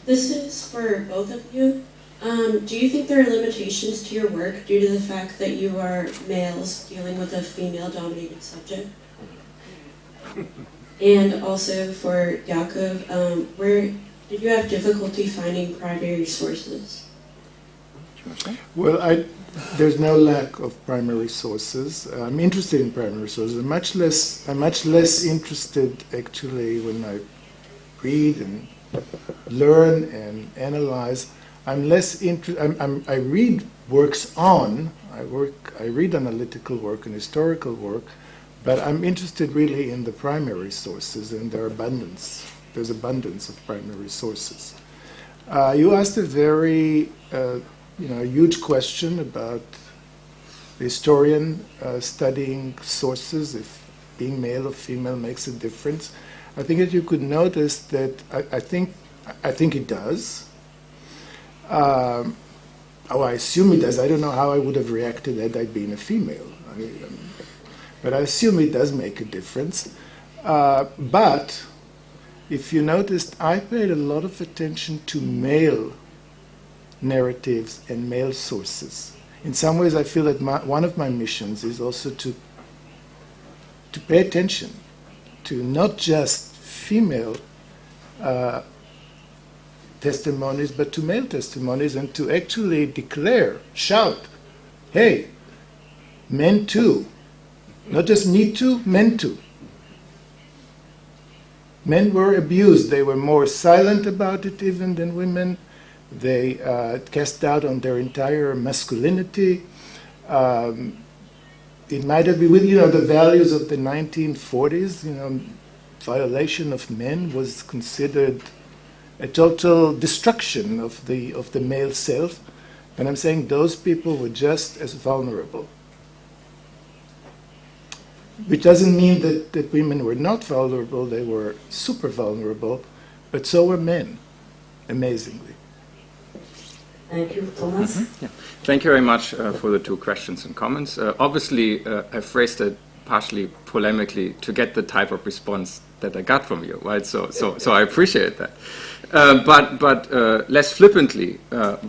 This is for both of you. Do you think there are limitations to your work due to the fact that you are males dealing with a female-dominated subject? And also for Yaacov, where did you have difficulty finding primary sources? Well, there's no lack of primary sources. I'm interested in primary sources. I'm much less interested, actually, when I read and learn and analyze. I'm less interested. I read works on. I read analytical work and historical work, but I'm interested really in the primary sources and their abundance. There's abundance of primary sources. You asked a very huge question about the historian studying sources, if being male or female makes a difference. I think that you could notice that I think it does. I assume it does. I don't know how I would have reacted had I been a female. But I assume it does make a difference. But if you noticed, I paid a lot of attention to male narratives and male sources. In some ways, I feel that one of my missions is also to pay attention to not just female testimonies, but to male testimonies, and to actually declare, shout, hey, men too. Not just me too, men too. Men were abused. They were more silent about it even than women. They cast doubt on their entire masculinity. It might have been with, the values of the 1940s, violation of men was considered a total destruction of the male self. And I'm saying those people were just as vulnerable. Which doesn't mean that women were not vulnerable. They were super vulnerable, but so were men, amazingly. Thank you, Thomas. Yeah. Thank you very much for the two questions and comments. Obviously, I phrased it partially polemically to get the type of response that I got from you, right? So I appreciate that. But less flippantly,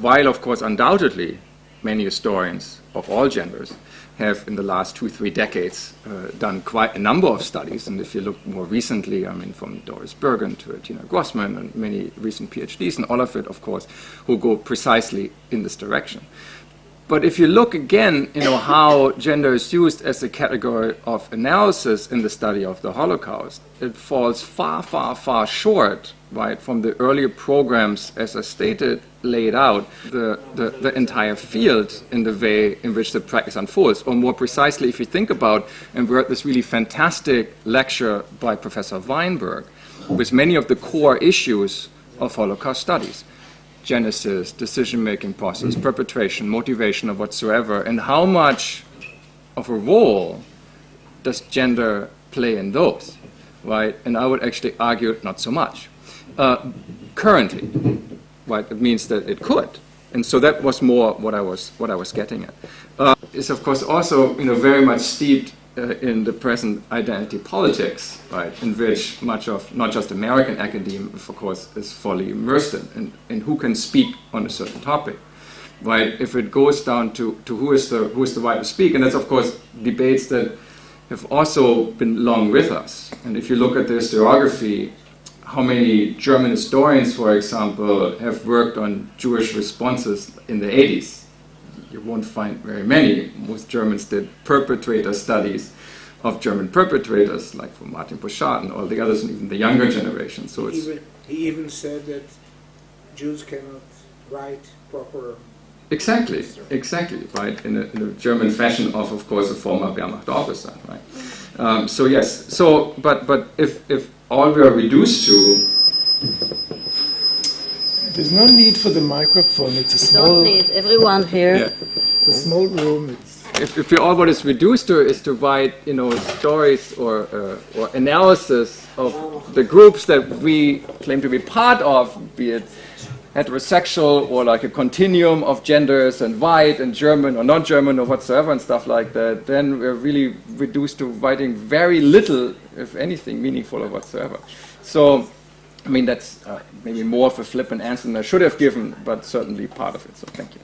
while of course undoubtedly many historians of all genders have in the last 2-3 decades done quite a number of studies, and if you look more recently, from Doris Bergen to Tina Grossman and many recent PhDs, and all of it, of course, who go precisely in this direction. But if you look again, how gender is used as a category of analysis in the study of the Holocaust, it falls far, far, far short, right, from the earlier programs, as I stated, laid out the entire field in the way in which the practice unfolds. Or more precisely, if you think about, and we heard this really fantastic lecture by Professor Weinberg, with many of the core issues of Holocaust studies. Genesis, decision-making process, perpetration, motivation, or whatsoever, and how much of a role does gender play in those, right? And I would actually argue not so much. Currently, right, it means that it could. And so that was more what I was getting at. Is of course also very much steeped in the present identity politics, right, in which much of not just American academia, of course, is fully immersed in who can speak on a certain topic, right? If it goes down to who is the right to speak, and that's of course debates that have also been long with us. And if you look at the historiography, how many German historians, for example, have worked on Jewish responses in the 80s? You won't find very many. Most Germans did perpetrator studies of German perpetrators, like for Martin Bouchard and all the others, and even the younger generation. So he even said that Jews cannot write proper. Exactly, right, in a German fashion of course, a former Wehrmacht officer, right? So yes, but if all we are reduced to. There's no need for the microphone. It's a small. Don't need everyone here. Yeah. It's a small room. If all what is reduced to is to write, stories or analysis of the groups that we claim to be part of, be it heterosexual or like a continuum of genders and white and German or non-German or whatsoever and stuff like that, then we're really reduced to writing very little, if anything, meaningful or whatsoever. So I mean, that's maybe more of a flippant answer than I should have given, but certainly part of it, so thank you.